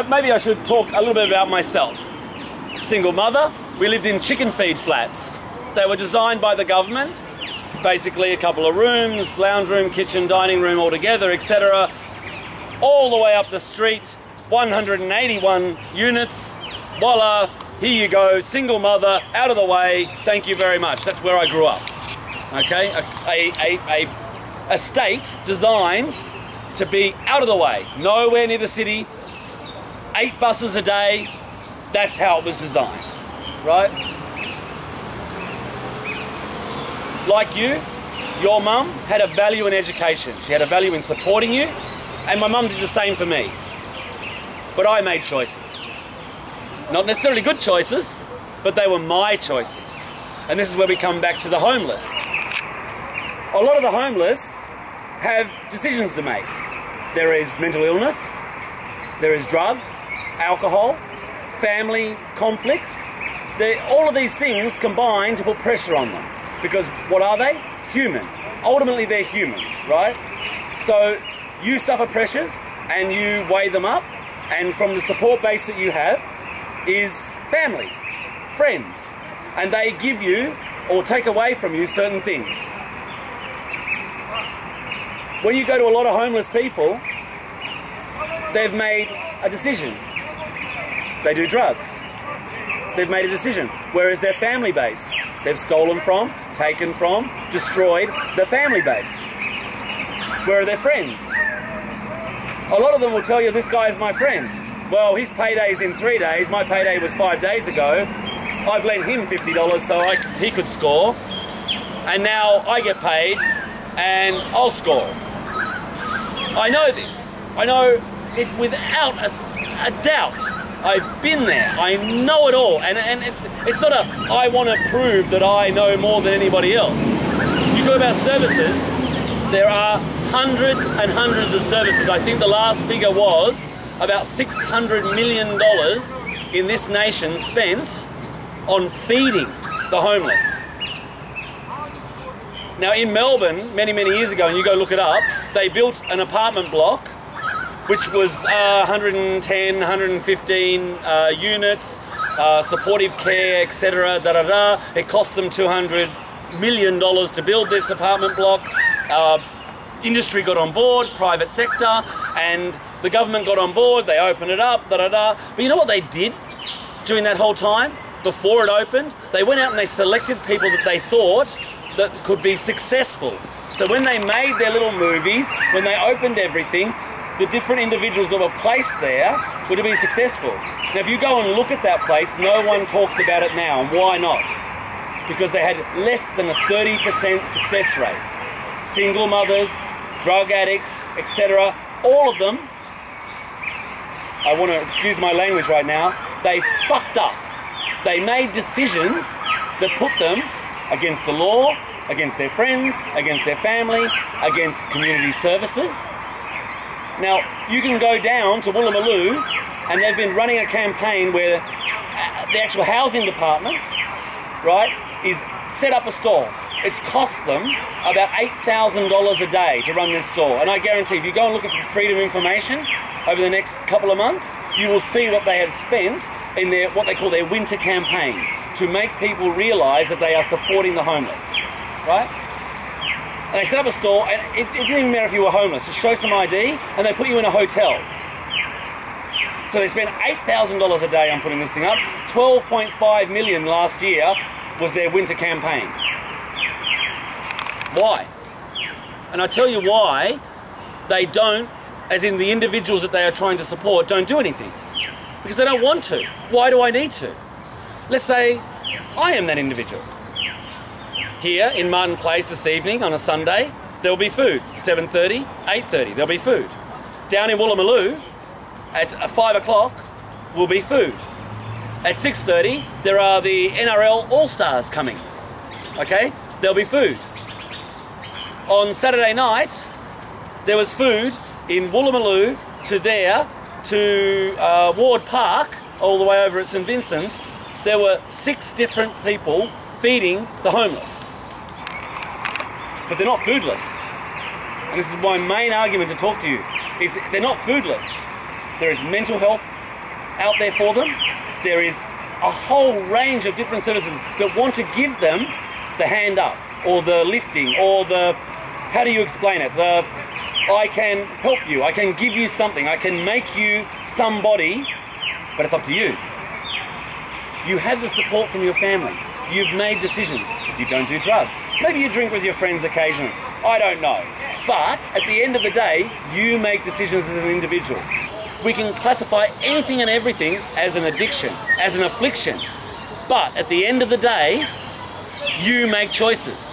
maybe I should talk a little bit about myself. Single mother, we lived in chicken feed flats. They were designed by the government, basically a couple of rooms, lounge room, kitchen, dining room all together, etc. All the way up the street, 181 units, voila, here you go, single mother, out of the way, thank you very much. That's where I grew up, okay? A estate designed to be out of the way, nowhere near the city, 8 buses a day, that's how it was designed, right? Like you, your mum had a value in education. She had a value in supporting you, and my mum did the same for me. But I made choices. Not necessarily good choices, but they were my choices. And this is where we come back to the homeless. A lot of the homeless have decisions to make. There is mental illness, there is drugs, alcohol, family conflicts. All of these things combine to put pressure on them. Because what are they? Human. Ultimately, they're humans, right? So you suffer pressures and you weigh them up, and from the support base that you have is family, friends, and they give you or take away from you certain things. When you go to a lot of homeless people, they've made a decision. They do drugs. They've made a decision. Whereas their family base, they've stolen from, taken from, destroyed the family base. Where are their friends? A lot of them will tell you, this guy is my friend. Well, his payday's in 3 days, my payday was 5 days ago. I've lent him $50 so he could score. And now I get paid and I'll score. I know this. I know it without a doubt. I've been there. I know it all. And it's not a, I want to prove that I know more than anybody else. You talk about services, there are hundreds and hundreds of services. I think the last figure was about $600 million in this nation spent on feeding the homeless. Now in Melbourne, many, many years ago, and you go look it up, they built an apartment block which was 110, 115 units, supportive care, etc. It cost them $200 million to build this apartment block. Industry got on board, private sector, and the government got on board, they opened it up, But you know what they did during that whole time? Before it opened, they went out and they selected people that they thought that could be successful. So when they made their little movies, when they opened everything, the different individuals that were placed there were to be successful. Now if you go and look at that place, no one talks about it now, and why not? Because they had less than a 30% success rate. Single mothers, drug addicts, etc. All of them, I want to excuse my language right now, they fucked up. They made decisions that put them against the law, against their friends, against their family, against community services. Now, you can go down to Woolloomooloo, and they've been running a campaign where the actual housing department, right, is set up a store. It's cost them about $8,000 a day to run this store. And I guarantee if you go and look at the Freedom Information over the next couple of months, you will see what they have spent in their, what they call their winter campaign, to make people realise that they are supporting the homeless, right? And they set up a store, and it didn't even matter if you were homeless, just show some ID, and they put you in a hotel. So they spent $8,000 a day on putting this thing up. 12.5 million last year was their winter campaign. Why? And I tell you why they don't, as in the individuals that they are trying to support, don't do anything. Because they don't want to. Why do I need to? Let's say I am that individual. Here in Martin Place this evening on a Sunday, there will be food. 7:30, 8:30, there'll be food. Down in Woolloomooloo, at 5 o'clock, will be food. At 6:30, there are the NRL All-Stars coming. Okay? There'll be food. On Saturday night, there was food in Woolloomooloo to there, to Ward Park, all the way over at St Vincent's. There were 6 different people feeding the homeless. But they're not foodless. And this is my main argument to talk to you, is they're not foodless. There is mental health out there for them. There is a whole range of different services that want to give them the hand up, or the lifting, or the, how do you explain it? The, I can help you, I can give you something, I can make you somebody, but it's up to you. You have the support from your family. You've made decisions. You don't do drugs. Maybe you drink with your friends occasionally. I don't know. But at the end of the day, you make decisions as an individual. We can classify anything and everything as an addiction, as an affliction. But at the end of the day, you make choices.